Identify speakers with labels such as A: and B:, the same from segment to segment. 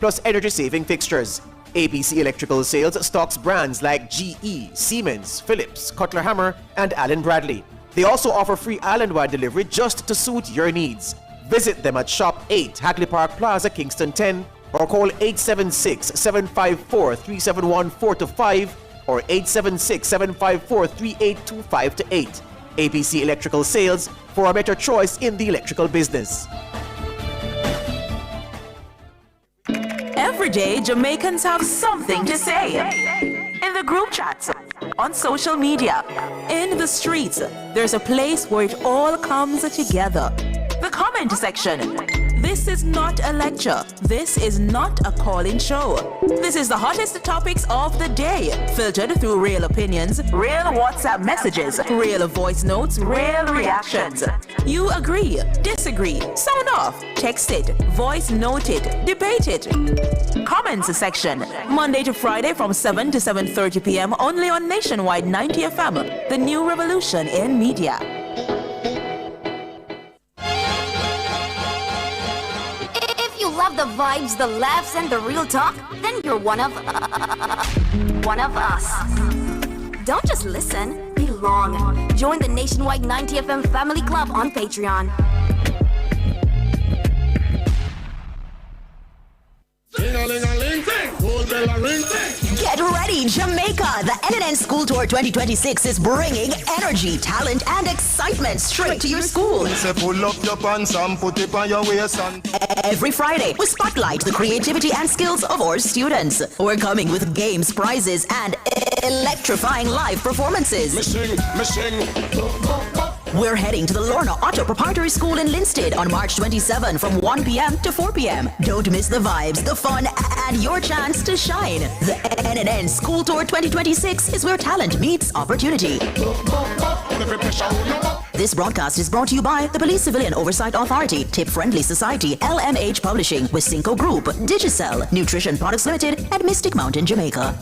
A: plus energy-saving fixtures. ABC Electrical Sales stocks brands like GE, Siemens, Philips, Cutler Hammer, and Allen Bradley. They also offer free island-wide delivery just to suit your needs. Visit them at Shop 8, Hagley Park Plaza, Kingston 10, or call 876-754-3714-5 or 876-754-3825-8. ABC Electrical Sales, for a better choice in the electrical business.
B: Every day, Jamaicans have something to say. In the group chats, on social media, in the streets, there's a place where it all comes together. The comment section. This is not a lecture. This is not a call-in show. This is the hottest topics of the day, filtered through real opinions, real WhatsApp messages, real voice notes, real reactions. You agree, disagree, sound off, text it, voice note it, debate it. Comments section, Monday to Friday from 7 to 7:30 p.m. only on Nationwide 90 FM, the new revolution in media.
C: Love the vibes, the laughs, and the real talk? Then you're one of us. Don't just listen, belong. Join the Nationwide 90 FM Family Club on Patreon.
D: Get ready, Jamaica! The NNN School Tour 2026 is bringing energy, talent, and excitement straight to your school.
E: Pull up your pants and put it on your waist.
D: Every Friday, we spotlight the creativity and skills of our students. We're coming with games, prizes, and electrifying live performances. We're heading to the Lorna Auto Proprietary School in Linstead on March 27 from 1 p.m. to 4 p.m. Don't miss the vibes, the fun, and your chance to shine. The NNN School Tour 2026 is where talent meets opportunity. This broadcast is brought to you by the Police Civilian Oversight Authority, Tip Friendly Society, LMH Publishing, with Cinco Group, Digicel, Nutrition Products Limited, and Mystic Mountain, Jamaica.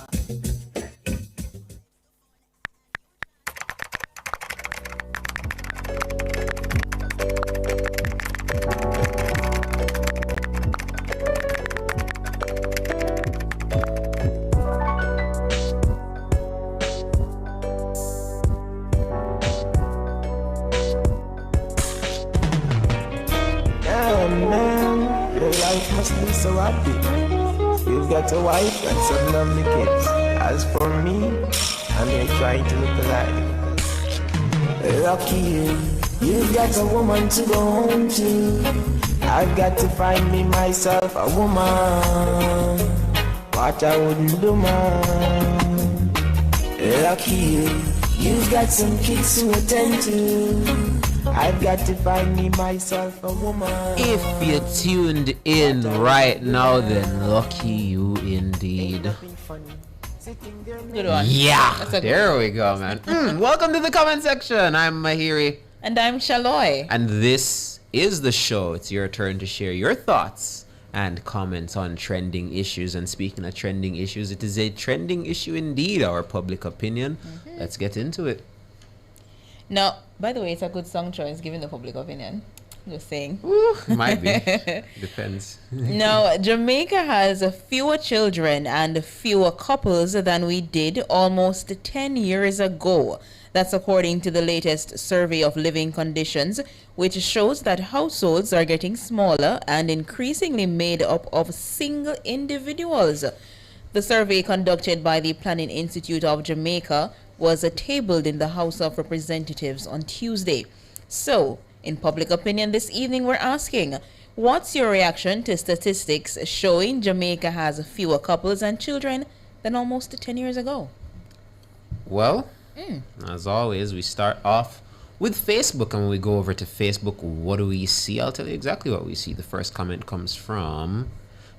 F: So happy. You've got a wife and some lovely kids. As for me, I'm here trying to look alive. Lucky you, you've got a woman to go home to. I've got to find me myself a woman. What I wouldn't do, man. Lucky you, you've got some kids to attend to. I've got to find me myself a woman.
G: If you tuned in right now, then lucky you indeed.
H: Good one.
G: Yeah, there we go, man. Welcome to the comment section. I'm Mahiri.
H: And I'm Shaloy.
G: And this is the show. It's your turn to share your thoughts and comments on trending issues. And speaking of trending issues, it is a trending issue indeed, our public opinion. Let's get into it.
H: Now, by the way, it's a good song choice given the public opinion. Just saying.
G: Ooh, might be. Depends.
H: Now, Jamaica has fewer children and fewer couples than we did almost 10 years ago. That's according to the latest survey of living conditions, which shows that households are getting smaller and increasingly made up of single individuals. The survey conducted by the Planning Institute of Jamaica was tabled in the House of Representatives on Tuesday. So, in public opinion this evening, we're asking, what's your reaction to statistics showing Jamaica has fewer couples and children than almost 10 years ago?
G: Well, as always, we start off with Facebook, and when we go over to Facebook, what do we see? I'll tell you exactly what we see. The first comment comes from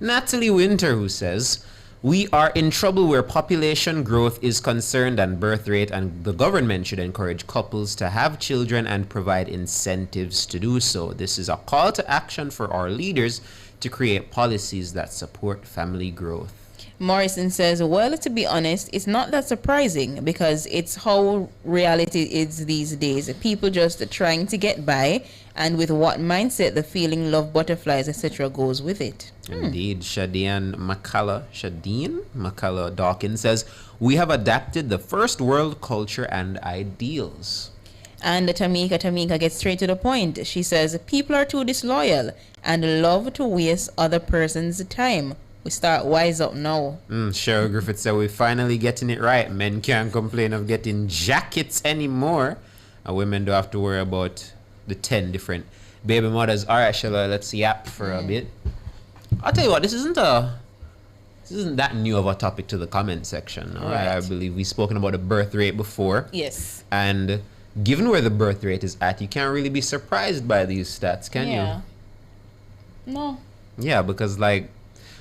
G: Natalie Winter, who says, "We are in trouble where population growth is concerned and birth rate, and the government should encourage couples to have children and provide incentives to do so. This is a call to action for our leaders to create policies that support family growth."
H: Morrison says, well, to be honest, it's not that surprising because it's how reality is these days. People just trying to get by, and with what mindset the feeling love butterflies, etc. goes with it.
G: Indeed. Shadeen McCullough Dawkins says, we have adapted the first world culture and ideals.
H: And Tamika gets straight to the point. She says, people are too disloyal and love to waste other person's time. We start wise up now.
G: Cheryl Griffith said, we're finally getting it right. Men can't complain of getting jackets anymore. And women don't have to worry about the 10 different baby mothers. All right, Sheila, let's yap for a bit. I'll tell you what, this isn't that new of a topic to the comment section. All right. I believe we've spoken about the birth rate before.
H: Yes.
G: And given where the birth rate is at, you can't really be surprised by these stats, can you?
H: No.
G: Yeah, because like,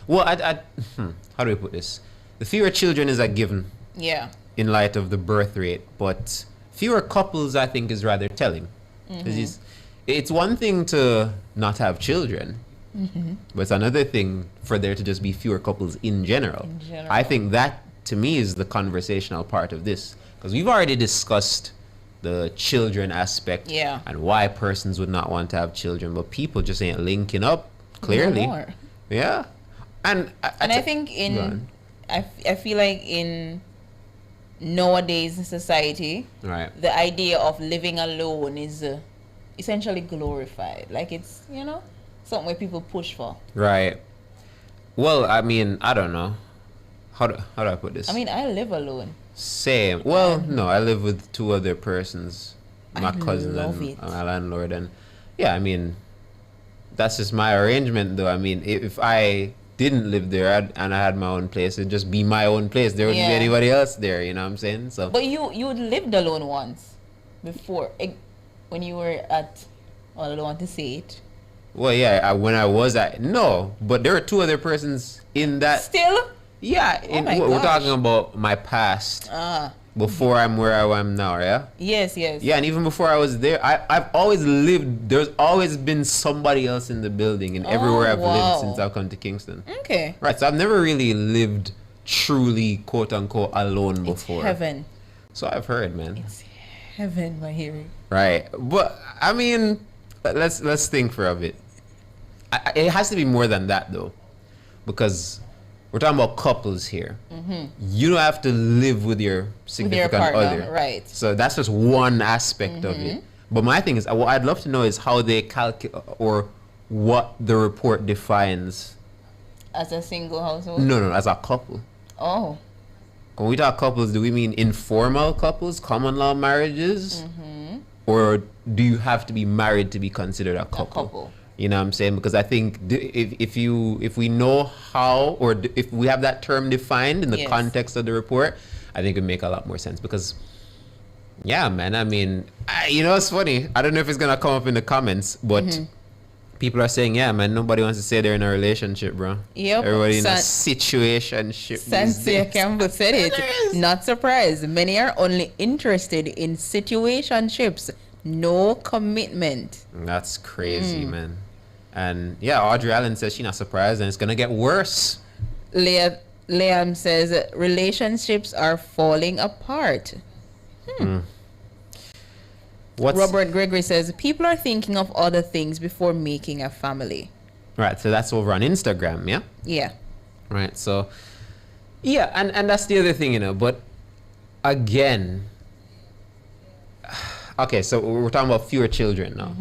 G: well, how do we put this? The fewer children is a given.
H: Yeah.
G: In light of the birth rate, but fewer couples, I think, is rather telling. Because it's one thing to not have children, but it's another thing for there to just be fewer couples in general. I think that, to me, is the conversational part of this. Because we've already discussed the children aspect and why persons would not want to have children, but people just ain't linking up, clearly.
H: No more.
G: Yeah. And
H: I think I feel like in nowadays society, the idea of living alone is essentially glorified. Like it's, something where people push for.
G: Right. Well, I mean, I don't know. How do I put this?
H: I mean, I live alone.
G: Same. Well, no, I live with 2 other persons. My cousin and my landlord. And yeah, I mean, that's just my arrangement though. I mean, if I didn't live there and I had my own place, it'd just be my own place. There wouldn't be anybody else there, you know what I'm saying? So.
H: But you lived alone once before, when you were at, well, I don't want to say it.
G: Well, yeah, when I was at, no, but there were 2 other persons in that.
H: Still?
G: Yeah, we're talking about my past. Before I'm where I am now, yeah?
H: Yes.
G: Yeah, and even before I was there, I've always lived, there's always been somebody else in the building and everywhere I've lived since I've come to Kingston.
H: Okay.
G: Right, so I've never really lived truly, quote unquote, alone before.
H: It's heaven.
G: So I've heard, man.
H: It's heaven, my hearing.
G: Right, but I mean, let's think for a bit. It has to be more than that though, because we're talking about couples here. You don't have to live with your significant other.
H: Right.
G: So that's just one aspect of it. But my thing is, what I'd love to know is how they calculate or what the report defines.
H: As a single household?
G: No, as a couple.
H: Oh.
G: When we talk couples, do we mean informal couples, common law marriages? Or do you have to be married to be considered a couple? You know what I'm saying? Because I think if we know how, or if we have that term defined in the context of the report, I think it would make a lot more sense. Because, yeah, man, I mean, it's funny. I don't know if it's going to come up in the comments, but people are saying, yeah, man, nobody wants to say they're in a relationship, bro.
H: Yep.
G: Everybody in a situationship.
H: Cynthia Campbell said it. Not surprised. Many are only interested in situationships. No commitment.
G: That's crazy, man. And yeah, Audrey Allen says she's not surprised and it's going to get worse.
H: Liam says relationships are falling apart. Robert Gregory says people are thinking of other things before making a family.
G: Right, so that's over on Instagram, yeah?
H: Yeah.
G: Right, so yeah, and that's the other thing, but again, okay, so we're talking about fewer children now.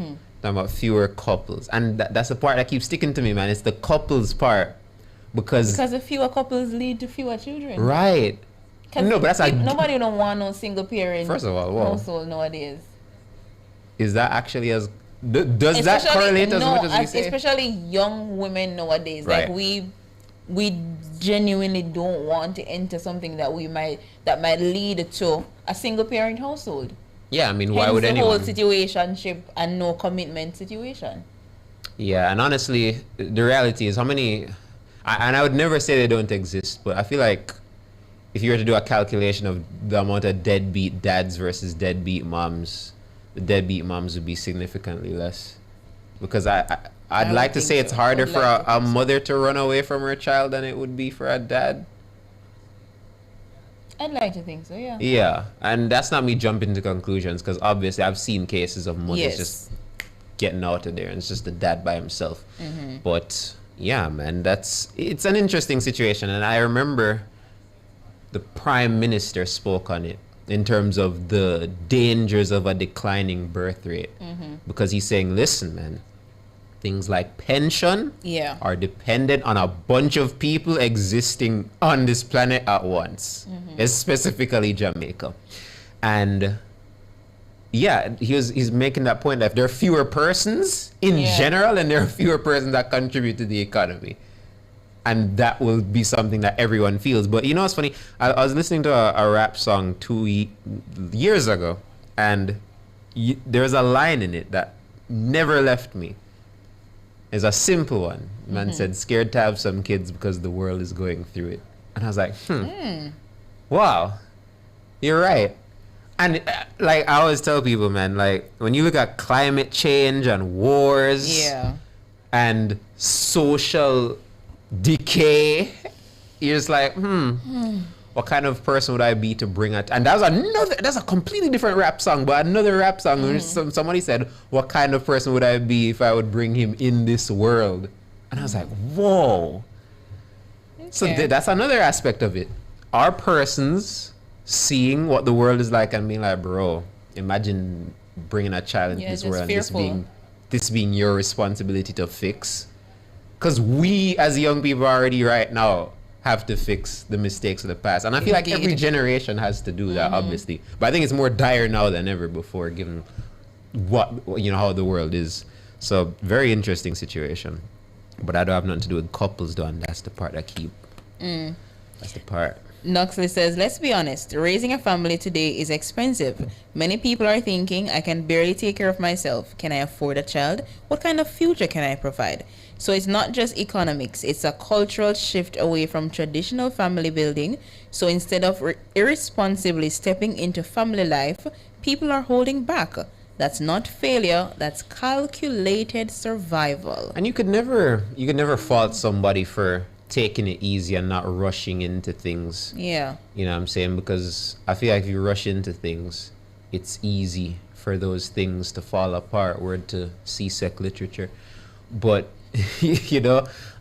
G: Talking about fewer couples. And that's the part that keeps sticking to me, man. It's the couples part. Because
H: the fewer couples lead to fewer children.
G: Right. No, but that's
H: nobody don't want no single parent.
G: First of all,
H: household nowadays.
G: Is that actually as does that correlate as much as we say?
H: Especially young women nowadays.
G: Right.
H: Like we genuinely don't want to enter something that might lead to a single parent household.
G: Yeah, I mean, why would anyone?
H: The whole situationship and no commitment situation.
G: Yeah, and honestly, the reality is how many, and I would never say they don't exist, but I feel like if you were to do a calculation of the amount of deadbeat dads versus deadbeat moms, the deadbeat moms would be significantly less. Because I'd
H: I
G: like
H: would
G: to
H: think
G: say it's
H: so.
G: harder
H: Would
G: for
H: like to
G: a
H: think so.
G: mother to run away from her child than it would be for a dad.
H: I'd like to think so, yeah.
G: Yeah, and that's not me jumping to conclusions because obviously I've seen cases of mothers
H: Yes.
G: just getting out of there and it's just the dad by himself.
H: Mm-hmm.
G: But yeah, man, it's an interesting situation, and I remember the prime minister spoke on it in terms of the dangers of a declining birth rate because he's saying, listen, man, things like pension
H: Yeah.
G: are dependent on a bunch of people existing on this planet at once, specifically Jamaica. And yeah, he's making that point that if there are fewer persons in
H: Yeah.
G: general and there are fewer persons that contribute to the economy. And that will be something that everyone feels. But you know what's funny? I was listening to a rap song 2 years ago, and there's a line in it that never left me. It's a simple one. Man said, scared to have some kids because the world is going through it. And I was like, wow, you're right. And like I always tell people, man, like when you look at climate change and wars
H: Yeah.
G: and social decay, you're just like, what kind of person would I be to bring it? And that's a completely different rap song, but another rap song where somebody said, what kind of person would I be if I would bring him in this world? And I was like, whoa. So
H: Okay.
G: that's another aspect of it. Are persons seeing what the world is like and being like, bro, imagine bringing a child into
H: Yeah,
G: this
H: just
G: world and
H: fearful.
G: this being your responsibility to fix? Because we as young people already right now have to fix the mistakes of the past. And I feel like every
H: Indeed.
G: generation has to do that, obviously. But I think it's more dire now than ever before, given how the world is. So very interesting situation. But I don't have nothing to do with couples though, and that's the part I keep. That's the part.
H: Knoxley says, let's be honest, raising a family today is expensive. Many people are thinking, I can barely take care of myself. Can I afford a child? What kind of future can I provide? So it's not just economics, it's a cultural shift away from traditional family building. So instead of irresponsibly stepping into family life, people are holding back. That's not failure, that's calculated survival.
G: And you could never fault somebody for taking it easy and not rushing into things.
H: Yeah.
G: You know what I'm saying? Because I feel like if you rush into things, it's easy for those things to fall apart. Word to CSEC literature. But,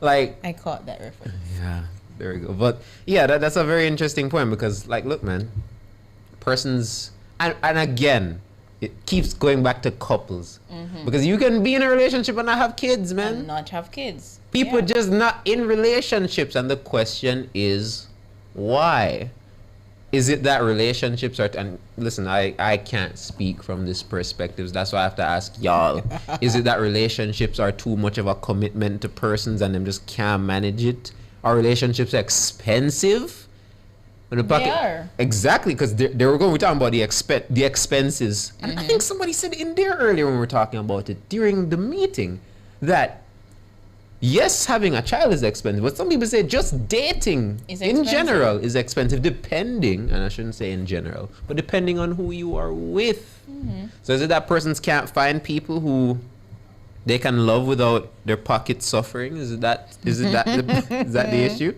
G: like...
H: I caught that reference.
G: Yeah, there we go. But, yeah, that's a very interesting point because, like, look, man, persons... And again, it keeps going back to couples. Because you can be in a relationship and not have kids, man.
H: And not have kids.
G: People
H: Yeah.
G: just not in relationships, and the question is why? Is it that relationships are and listen, I can't speak from this perspective, that's why I have to ask y'all. Is it that relationships are too much of a commitment to persons and them just can't manage it? Are relationships expensive? When the
H: They are.
G: Exactly, because we're talking about the expenses. And I think somebody said in there earlier when we were talking about it during the meeting that yes, having a child is expensive, but some people say just dating
H: Is
G: in
H: expensive.
G: general is expensive, depending, and I shouldn't say in general, but depending on who you are with. So is it that persons can't find people who they can love without their pocket suffering? Is that the issue?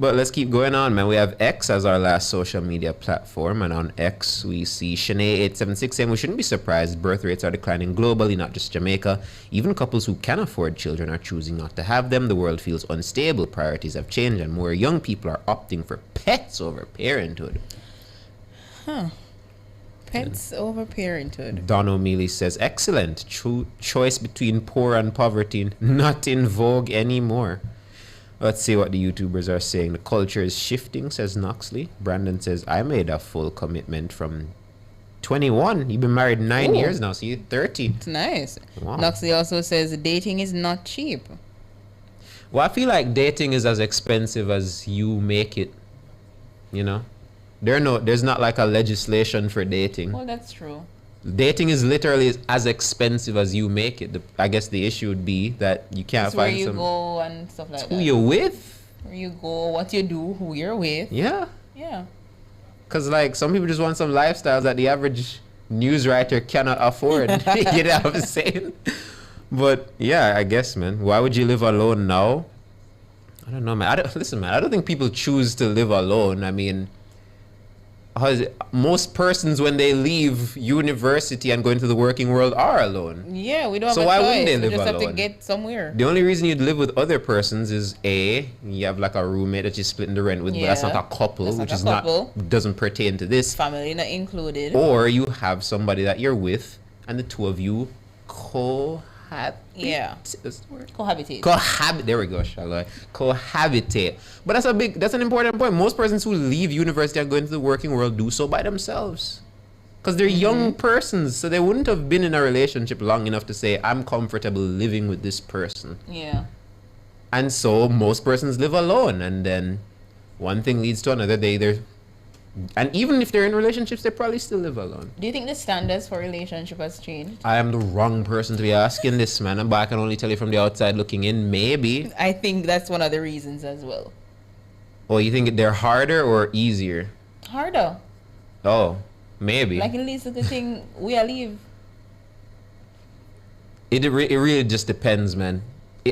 G: But let's keep going on, man. We have X as our last social media platform, and on X we see Shanae876 saying we shouldn't be surprised. Birth rates are declining globally, not just Jamaica. Even couples who can afford children are choosing not to have them. The world feels unstable. Priorities have changed, and more young people are opting for pets over parenthood.
H: Pets over parenthood.
G: Don O'Mealy says, excellent. Choice between poor and poverty, not in vogue anymore. Let's see what the YouTubers are saying. The culture is shifting, says Knoxley. Brandon says, I made a full commitment from 21. You've been married 9
H: Ooh.
G: years now, so you're 30.
H: It's nice.
G: Wow.
H: Knoxley also says dating is not cheap.
G: Well, I feel like dating is as expensive as you make it. You know? There's not like a legislation for dating.
H: Well, that's true.
G: Dating is literally as expensive as you make it. I guess the issue would be that you can't
H: It's where
G: find
H: you
G: some...
H: go and stuff like
G: Who
H: that.
G: you're with?
H: Where you go, what you do, who you're with.
G: Yeah.
H: Yeah.
G: Because, like, some people just want some lifestyles that the average news writer cannot afford. You know what I'm saying? But yeah, I guess, man. Why would you live alone now? I don't know, man. Listen, man. I don't think people choose to live alone. I mean, most persons when they leave university and go into the working world are alone.
H: Yeah, we don't
G: So
H: have a
G: why
H: choice.
G: wouldn't they
H: We
G: live
H: just have to
G: alone?
H: get somewhere.
G: The only reason you'd live with other persons is A, you have like a roommate that you're splitting the rent with, but that's
H: Yeah.
G: not a couple,
H: That's not
G: which
H: a
G: is
H: couple.
G: not doesn't pertain to this.
H: Family not included.
G: Or you have somebody that you're with, and the two of you cohabit.
H: Yeah.
G: Is the word?
H: Cohabitate.
G: Cohabit. There we go, shall I? Cohabitate. But that's an important point. Most persons who leave university and go into the working world do so by themselves. Because they're young persons, so they wouldn't have been in a relationship long enough to say, I'm comfortable living with this person.
H: Yeah.
G: And so most persons live alone, and then one thing leads to another. And even if they're in relationships, they probably still live alone.
H: Do you think the standards for relationship has changed?
G: I am the wrong person to be asking this, man. But I can only tell you from the outside looking in. Maybe.
H: I think that's one of the reasons as well.
G: Oh, you think they're harder or easier?
H: Harder.
G: Oh, maybe.
H: Like at least a good thing we are leave.
G: It really just depends, man.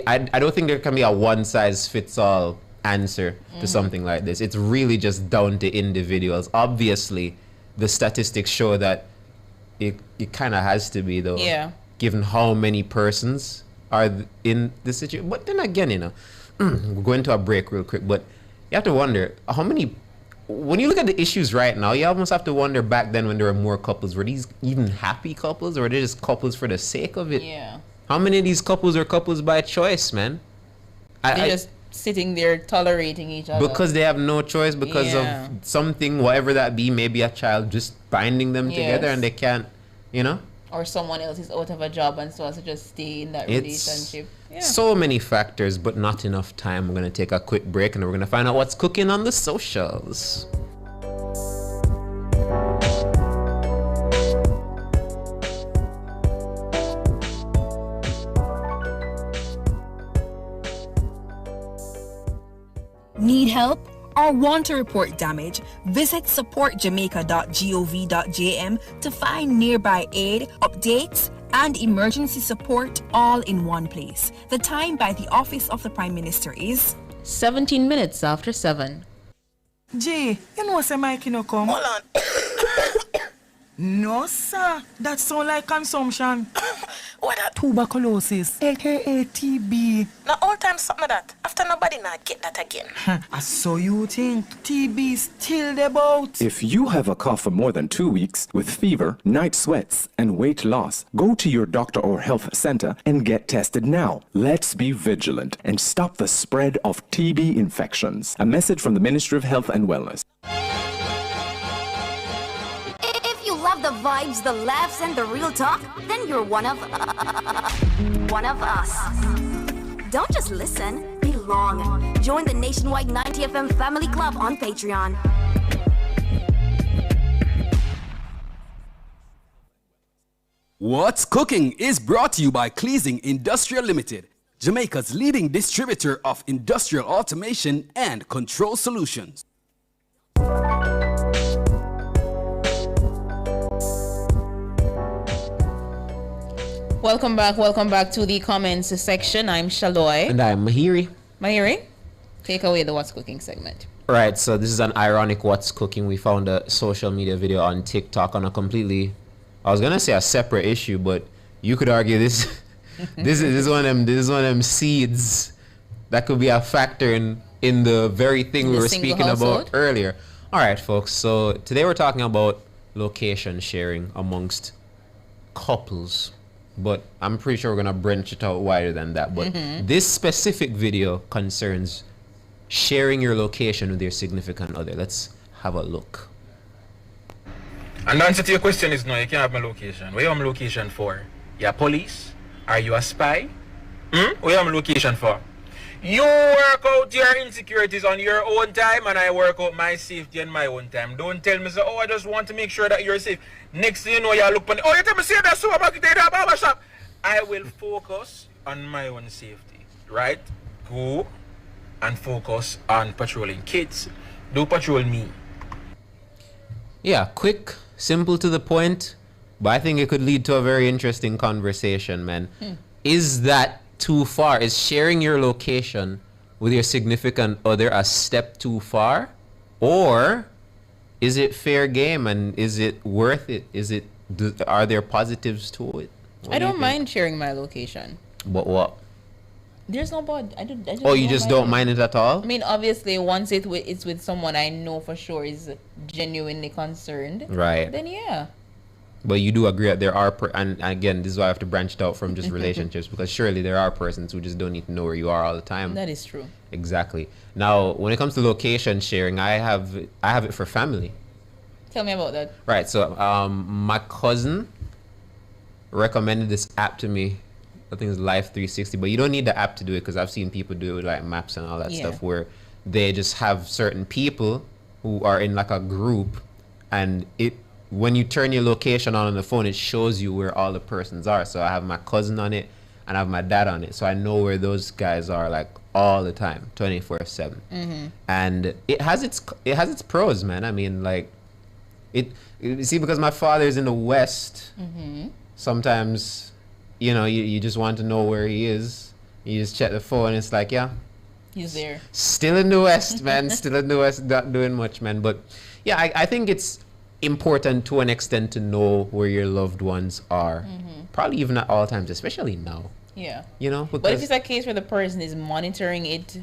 G: I don't think there can be a one-size-fits-all answer to something like this. It's really just down to individuals. Obviously, the statistics show that it kind of has to be, though.
H: Yeah.
G: Given how many persons are in the situation. But then again, you know, we're going to a break real quick, but you have to wonder how many. When you look at the issues right now, you almost have to wonder back then when there were more couples, were these even happy couples or were they just couples for the sake of it?
H: Yeah.
G: How many of these couples are couples by choice, man?
H: They're just sitting there tolerating each other.
G: Because they have no choice because
H: Yeah.
G: of something, whatever that be, maybe a child just binding them together
H: Yes.
G: and they can't, you know?
H: Or someone else is out of a job and so has to just stay in that
G: It's
H: relationship. Yeah.
G: so many factors, but not enough time. We're going to take a quick break and we're going to find out what's cooking on the socials.
I: Need help or want to report damage? Visit supportjamaica.gov.jm to find nearby aid, updates, and emergency support all in one place. The time by the Office of the Prime Minister is
H: 17 minutes after 7.
J: Jay, you know say Mike no come?
K: Hold on.
J: No, sir. That sound like consumption.
K: What that?
J: Tuberculosis, aka TB.
K: Now all time something like that. After nobody not get that again.
J: So you think TB still about?
L: If you have a cough for more than 2 weeks with fever, night sweats, and weight loss, go to your doctor or health center and get tested now. Let's be vigilant and stop the spread of TB infections. A message from the Ministry of Health and Wellness.
C: If you love the vibes, the laughs, and the real talk, then you're one of us. Don't just listen, belong. Join the nationwide 90 FM Family Club on Patreon.
M: What's Cooking is brought to you by Cleasing Industrial Limited, Jamaica's leading distributor of industrial automation and control solutions.
H: Welcome back to the comments section. I'm Shaloy.
G: And I'm Mahiri.
H: Mahiri, take away the What's Cooking segment.
G: Right, so this is an ironic What's Cooking. We found a social media video on TikTok on a completely, I was gonna say a separate issue, but you could argue this this is one of them seeds that could be a factor in the very thing we were speaking about earlier. All right, folks. So today we're talking about location sharing amongst couples, but I'm pretty sure we're gonna branch it out wider than that. But this specific video concerns sharing your location with your significant other. Let's have a look.
N: And the answer to your question is no, you can't have my location. What you have my location for? You a police? Are you a spy? What you have my location for? You work out your insecurities on your own time and I work out my safety on my own time. Don't tell me, I just want to make sure that you're safe. Next thing you know, you look on, you tell me, say that supermarket, that barber shop. I will focus on my own safety, right? Go and focus on patrolling kids. Do patrol me.
G: Yeah, quick, simple to the point, but I think it could lead to a very interesting conversation, man. is that too far? Is sharing your location with your significant other a step too far? Or is it fair game and is it worth it? Are there positives to it?
H: I don't mind sharing my location.
G: But what?
H: There's no bad. I just
G: Oh, you just don't mind it at all?
H: I mean, obviously, once it's with someone I know for sure is genuinely concerned.
G: Right.
H: Then yeah.
G: But you do agree that there are, and again, this is why I have to branch it out from just relationships, because surely there are persons who just don't need to know where you are all the time.
H: That is true.
G: Exactly. Now, when it comes to location sharing, I have it for family.
H: Tell me about that.
G: Right. So, my cousin recommended this app to me. I think it's Life 360, but you don't need the app to do it, because I've seen people do it with like maps and all that stuff, where they just have certain people who are in like a group, and when you turn your location on the phone, it shows you where all the persons are. So I have my cousin on it and I have my dad on it, so I know where those guys are like all the time, 24/7. And it has its pros, man. I mean, like you see, because my father's in the West, sometimes you just want to know where he is. You just check the phone, it's like, yeah,
H: he's there,
G: still in the West, man. Still in the West, not doing much, man. But yeah, I think it's important to an extent to know where your loved ones are. Probably even at all times, especially now.
H: Yeah.
G: Because
H: but if it's a case where the person is monitoring it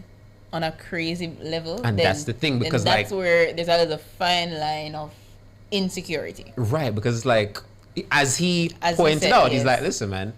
H: on a crazy level,
G: and
H: then,
G: that's the thing, because
H: that's where there's a little fine line of insecurity.
G: Right, because like as he
H: As he
G: pointed
H: said,
G: out, he's
H: yes.
G: like, listen, man,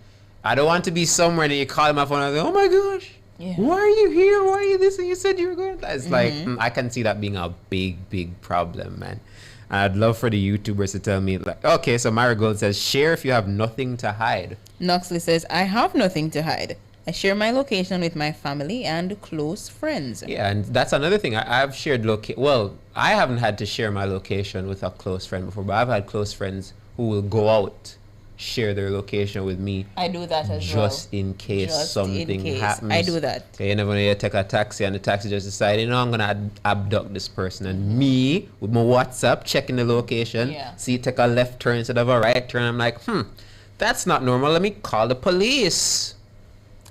G: I don't want to be somewhere and you call my phone and I go, oh my gosh,
H: Yeah.
G: why are you here? Why are you this? And you said you were going. It's like I can see that being a big problem, man. And I'd love for the YouTubers to tell me, like, okay, so Marigold says, share if you have nothing to hide.
H: Noxley says, I have nothing to hide. I share my location with my family and close friends.
G: Yeah, and that's another thing. I've shared well, I haven't had to share my location with a close friend before, but I've had close friends who will go out, share their location with me.
H: I do that as well.
G: Just in case something happens.
H: I do that.
G: Okay, you never know, you take a taxi and the taxi just decide, I'm going to abduct this person. And me, with my WhatsApp, checking the location, see, take a left turn instead of a right turn. I'm like, that's not normal. Let me call the police.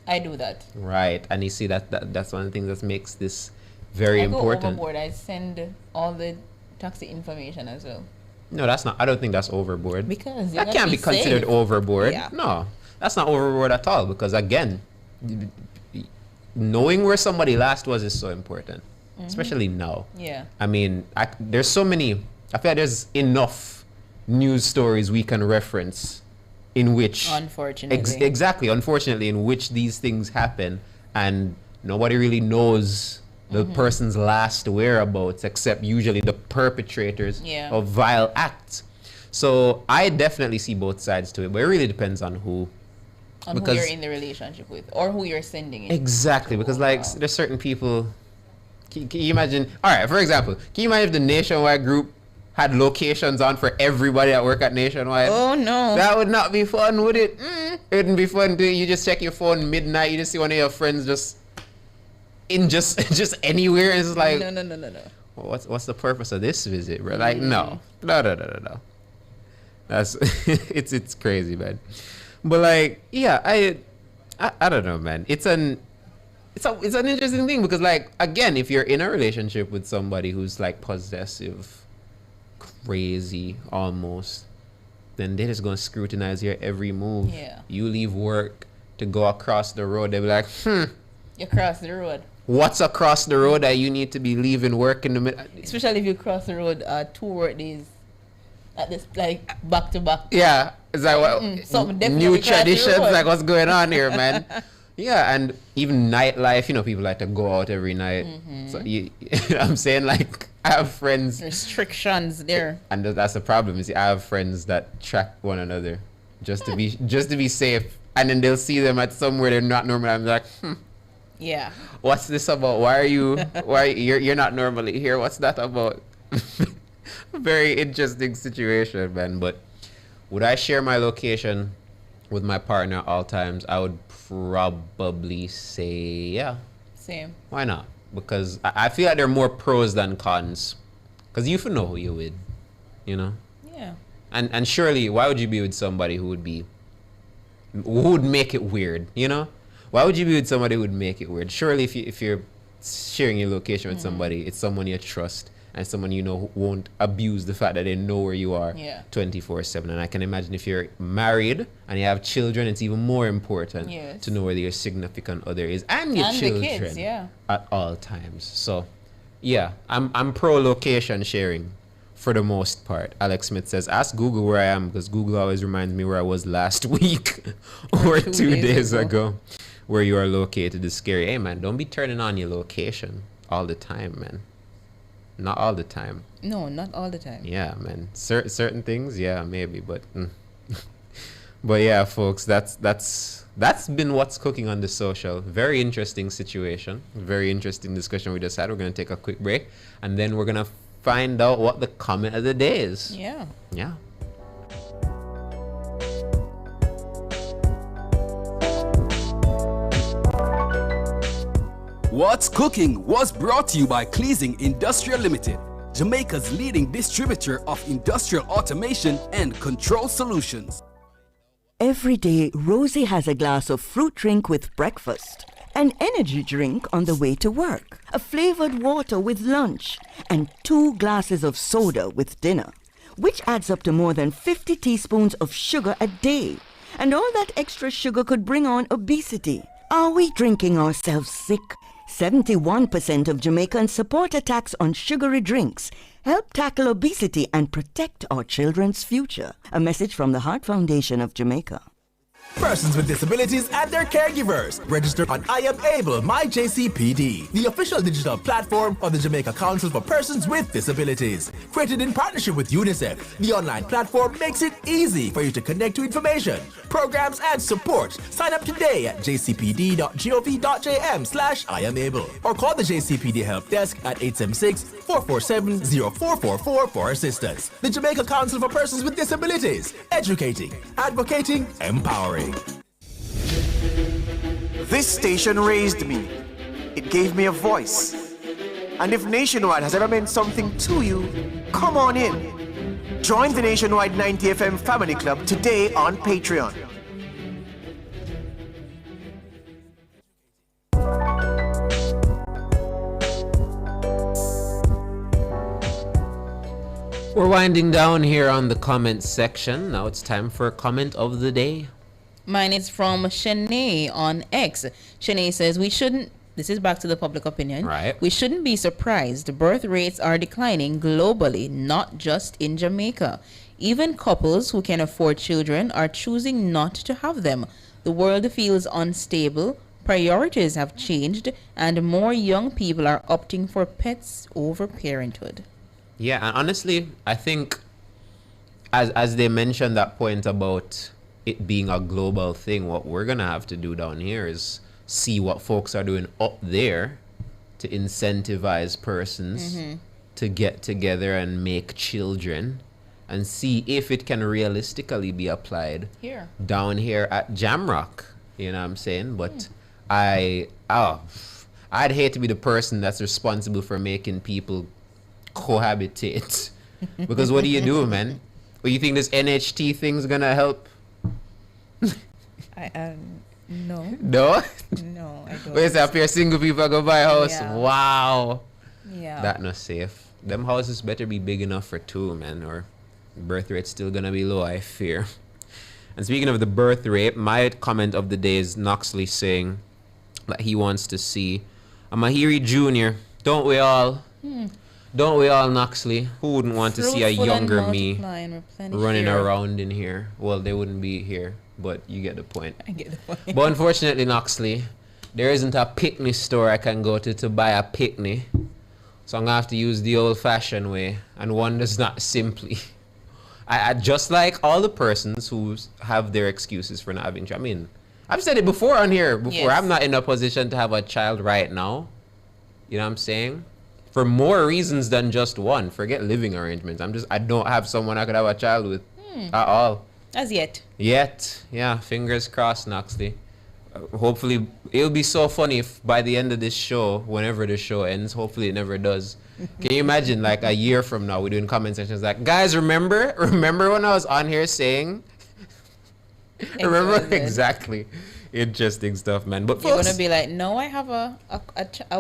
H: I do that.
G: Right. And you see, that's one of the things that makes this very important.
H: I go overboard. I send all the taxi information as well.
G: No, that's not. I don't think that's overboard.
H: Because
G: that can't be considered overboard.
H: Yeah.
G: No, that's not overboard at all. Because again, knowing where somebody last was is so important, especially now.
H: Yeah.
G: I mean, there's so many. I feel like there's enough news stories we can reference in which,
H: unfortunately,
G: exactly, unfortunately, in which these things happen, and nobody really knows the person's last whereabouts except usually the perpetrators of vile acts. So I definitely see both sides to it, but it really depends on who.
H: On who you're in the relationship with or who you're sending it.
G: Exactly, because like there's certain people. Can you imagine? All right, for example, can you imagine if the Nationwide group had locations on for everybody that work at Nationwide?
H: Oh no,
G: that would not be fun, would it? It wouldn't be fun. You just check your phone midnight, you just see one of your friends just anywhere, and it's like,
H: no.
G: What's the purpose of this visit, bro? Like, no. That's it's crazy, man. But like, yeah, I don't know, man. It's an interesting thing, because like, again, if you're in a relationship with somebody who's like possessive, crazy almost, then they're just gonna scrutinize your every move.
H: Yeah.
G: You leave work to go across the road, they'll be like,
H: you cross the road.
G: What's across the road that you need to be leaving work in the middle?
H: Especially if you cross the road 2 work days at this, like, back to back.
G: Yeah, it's like what new traditions, like what's going on here, man? Yeah, and even nightlife, people like to go out every night. So I'm saying, like, I have friends.
H: Restrictions there.
G: And that's the problem. Is I have friends that track one another just to be safe, and then they'll see them at somewhere they're not normal. I'm like,
H: yeah.
G: What's this about? Why you're not normally here? What's that about? Very interesting situation, man. But would I share my location with my partner at all times? I would probably say yeah.
H: Same.
G: Why not? Because I feel like there are more pros than cons. Because you know who you're with,
H: Yeah.
G: And surely, why would you be with somebody who would be who would make it weird, you know? Why would you be with somebody who would make it weird? Surely if you're sharing your location with somebody, it's someone you trust and someone you know who won't abuse the fact that they know where you are 24/7. And I can imagine if you're married and you have children, it's even more important to know where your significant other is and your children
H: the kids,
G: at all times. So yeah, I'm pro location sharing for the most part. Alex Smith says, ask Google where I am, because Google always reminds me where I was last week or 2 days ago. Where you are located is scary. Hey man, don't be turning on your location all the time, man. Not all the time.
H: No, not all the time.
G: Yeah, man. Certain things, yeah, maybe, but but yeah, folks, that's been what's cooking on the social. Very interesting situation. Very interesting discussion we just had. We're gonna take a quick break, and then we're gonna find out what the comment of the day is.
H: Yeah.
G: Yeah.
M: What's Cooking was brought to you by Cleasing Industrial Limited, Jamaica's leading distributor of industrial automation and control solutions.
O: Every day, Rosie has a glass of fruit drink with breakfast, an energy drink on the way to work, a flavored water with lunch, and 2 glasses of soda with dinner, which adds up to more than 50 teaspoons of sugar a day. And all that extra sugar could bring on obesity. Are we drinking ourselves sick? 71% of Jamaicans support attacks on sugary drinks, help tackle obesity, and protect our children's future. A message from the Heart Foundation of Jamaica.
P: Persons with disabilities and their caregivers. Register on I Am Able My JCPD, the official digital platform of the Jamaica Council for Persons with Disabilities. Created in partnership with UNICEF, the online platform makes it easy for you to connect to information, programs, and support. Sign up today at jcpd.gov.jm/IamAble or call the JCPD help desk at 876-447-0444 for assistance. The Jamaica Council for Persons with Disabilities, educating, advocating, empowering.
A: This station raised me. It gave me a voice. And if Nationwide has ever meant something to you, come on in. Join the Nationwide 90 FM Family Club today on Patreon.
G: We're winding down here on the comments section. Now it's time for a comment of the day.
H: Mine is from Shanae on X. Shanae says, this is back to the public opinion.
G: Right.
H: We shouldn't be surprised. Birth rates are declining globally, not just in Jamaica. Even couples who can afford children are choosing not to have them. The world feels unstable, priorities have changed, and more young people are opting for pets over parenthood.
G: Yeah, and honestly, I think as they mentioned that point about it being a global thing, what we're gonna have to do down here is see what folks are doing up there to incentivize persons to get together and make children, and see if it can realistically be applied down here at Jamrock. You know what I'm saying? But I'd hate to be the person that's responsible for making people cohabitate. Because what do you do, man? Well, you think this NHT thing's gonna help?
H: No.
G: No?
H: No, I don't.
G: Wait, so up here single people go buy a house?
H: Yeah.
G: Wow.
H: Yeah.
G: That not safe. Them houses better be big enough for 2, man, or birth rate's still gonna be low, I fear. And speaking of the birth rate, my comment of the day is Knoxley saying that he wants to see a Mahiri Jr. Don't we all? Don't we all, Knoxley? Who wouldn't want to see a younger me running around in here? Well, they wouldn't be here, but you get the point.
H: I get the point.
G: But unfortunately, Knoxley, there isn't a picnic store I can go to buy a picnic. So I'm going to have to use the old-fashioned way, and one does not simply. I just like all the persons who have their excuses for not having children. I mean, I've said it before on here. Yes. I'm not in a position to have a child right now. You know what I'm saying? For more reasons than just one. Forget living arrangements. I don't have someone I could have a child with at all.
H: As yet.
G: Yeah, fingers crossed, Knoxley. Hopefully, it'll be so funny if by the end of this show, whenever the show ends, hopefully it never does. Can you imagine, like a year from now, we're doing comment sections like, guys, remember when I was on here saying Remember? Exactly. Interesting stuff, man. But
H: You're
G: folks,
H: gonna be like, no, I have a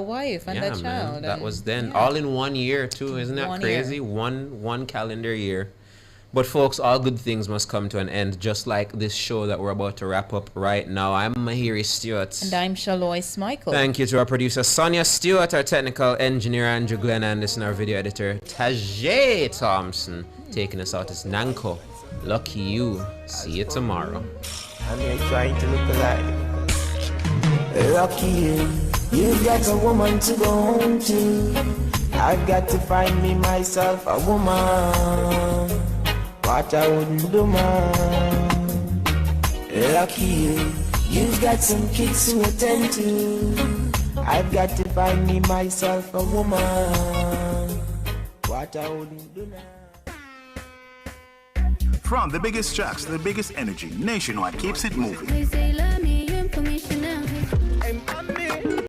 H: wife and
G: yeah,
H: a
G: man,
H: child.
G: that
H: and-
G: was then all in 1 year too. Isn't that
H: 1
G: crazy?
H: year.
G: One calendar year. But folks, all good things must come to an end, just like this show that we're about to wrap up right now. I'm Mahiri Stewart.
H: And I'm Shalois Michael.
G: Thank you to our producer Sonia Stewart, our technical engineer Andrew Glenn, and this is our video editor Tajay Thompson. Taking us out is Nanko. Lucky you. See you tomorrow.
F: And they're trying to look alike. Lucky you, you've got a woman to go home to. I've got to find me myself a woman. What I wouldn't do, man. Lucky you, you've got some kids to attend to. I've got to find me myself a woman. What I wouldn't do now.
Q: From the biggest tracks to the biggest energy, Nationwide keeps it moving.
R: They say love me information